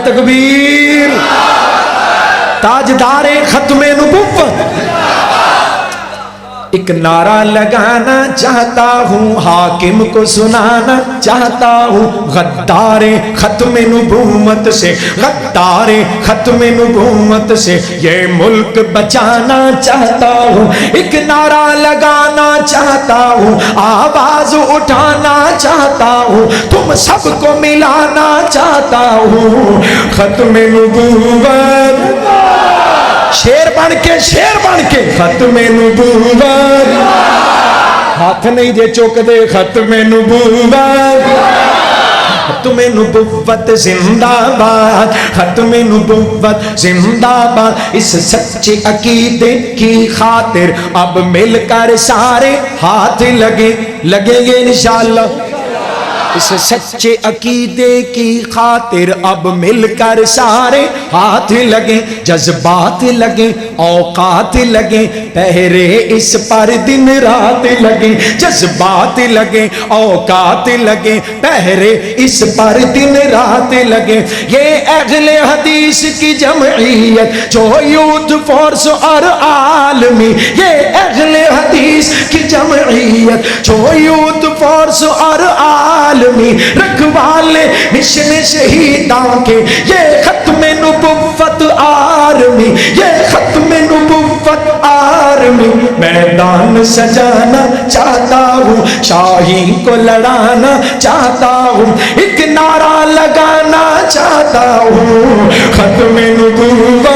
تکبیر تاجدار ختم نبوت ایک نعرہ لگانا چاہتا ہوں حاکم کو سنانا چاہتا ہوں غدار ختم نبوت سے غدار ختم نبوت سے یہ ملک بچانا چاہتا ہوں ایک نعرہ لگانا چاہتا ہوں آواز اٹھانا چاہتا ہوں تم سب کو ملانا چاہتا ہوں ختم نبوت شیر بن کے ختم نبوت ہاتھ نہیں دے چوک دے ختم نبوت ختم نبوت زندہ باد ختم نبوت زندہ باد اس سچے عقیدے کی خاطر اب مل کر سارے ہاتھ لگیں گے انشاءاللہ اس سچے عقیدے کی خاطر اب مل کر سارے ہاتھ لگیں جذبات لگیں اوقات لگیں پہرے اس پر دن رات لگیں جذبات لگیں اوقات لگیں پہرے اس پر دن رات لگیں یہ اہل حدیث کی جمعیت جو یوتھ فورس اور عالمی یہ اہل حدیث کی جمعیت جو یوتھ فورس اور عالمی رکھوالے مشن شہیدان کے یہ ختم نبوت آرمی یہ ختم نبوت آرمی میدان سجانا چاہتا ہوں شاہین کو لڑانا چاہتا ہوں ایک نعرہ لگانا چاہتا ہوں ختم نبوت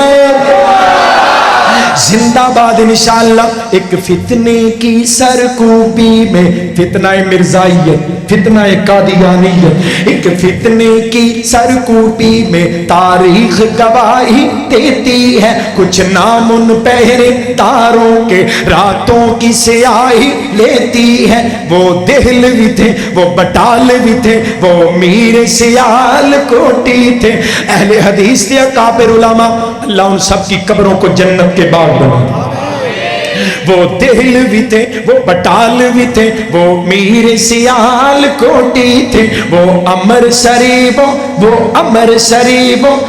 زندہ باد انشاءاللہ ایک فتنے کی سرکوبی میں فتنہ مرزائیت فتنہ قادیانیت ایک فتنے کی سرکوبی میں تاریخ گواہی دیتی ہے کچھ نام ان پہرے داروں کے راتوں کی سیاہی لیتی ہے وہ دہلوی تھے وہ بٹالوی تھے وہ میر سیال کوٹی تھے اہل حدیث تھے اکابر علماء اللہ ان سب کی قبروں کو جنت کے باغ بنا وہ دہلوی تھے وہ بٹالوی تھے وہ میر سیال کوٹی تھے وہ امر سریبوں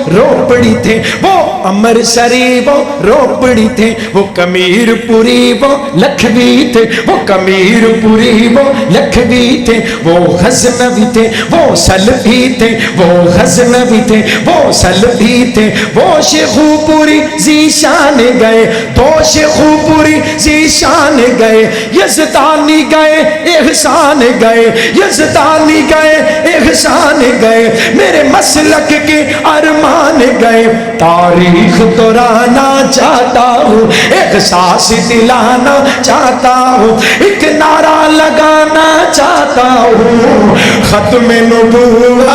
روپڑی تھے وہ امر سریبوں روپڑی تھے وہ کمیر پوری وہ لکھوی تھے وہ کمیر پوری وہ لکھوی تھے وہ غزنوی تھے وہ سلفی تھے وہ غزنوی تھے وہ سلفی تھے وہ شیخو پوری زیشان گئے دو شیخو پوری زیشان گئے یزدانی گئے احسان گئے یزدانی گئے احسان گئے میرے مسلک کے ارمان گئے تاریخ دہرانا چاہتا ہوں احساس دلانا چاہتا ہوں ایک نعرہ لگانا چاہتا ہوں ختم نبوت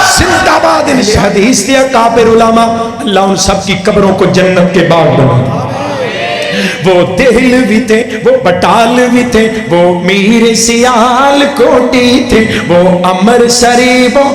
زندہ باد حدیث دیا کابر علماء اللہ ان سب کی قبروں کو جنت کے باغ بنا وہ دہلوی تھے وہ بٹالوی تھے وہ میر سیال کوٹی تھے وہ امر سریبوں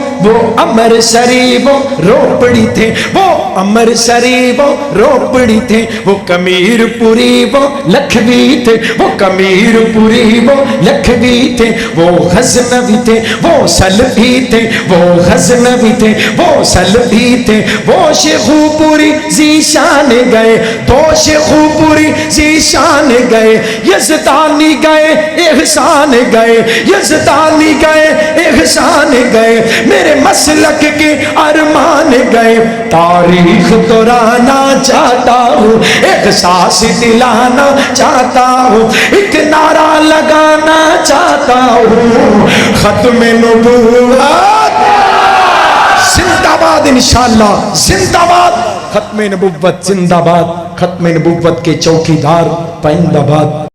روپڑی تھے وہ امر سریبوں روپڑی تھے وہ کمیر پوری وہ لکھوی تھے وہ کمیر پوری وہ لکھوی تھے وہ غزنوی تھے وہ سلفی تھے وہ غزنوی تھے وہ سلفی تھے وہ شیخو پوری زیشان گئے دو شیخو پوری زیشان گئے یزدانی گئے احسان گئے یزدانی گئے احسان گئے میرے مسلک کے ارمان گئے تاریخ دہرانا چاہتا ہوں احساس دلانا چاہتا ہوں ایک نعرہ لگانا چاہتا ہوں ختم نبوت زندہ باد انشاءاللہ زندہ باد ختم نبوت زندہ باد ختم نبوت کے چوکیدار پائندہ باد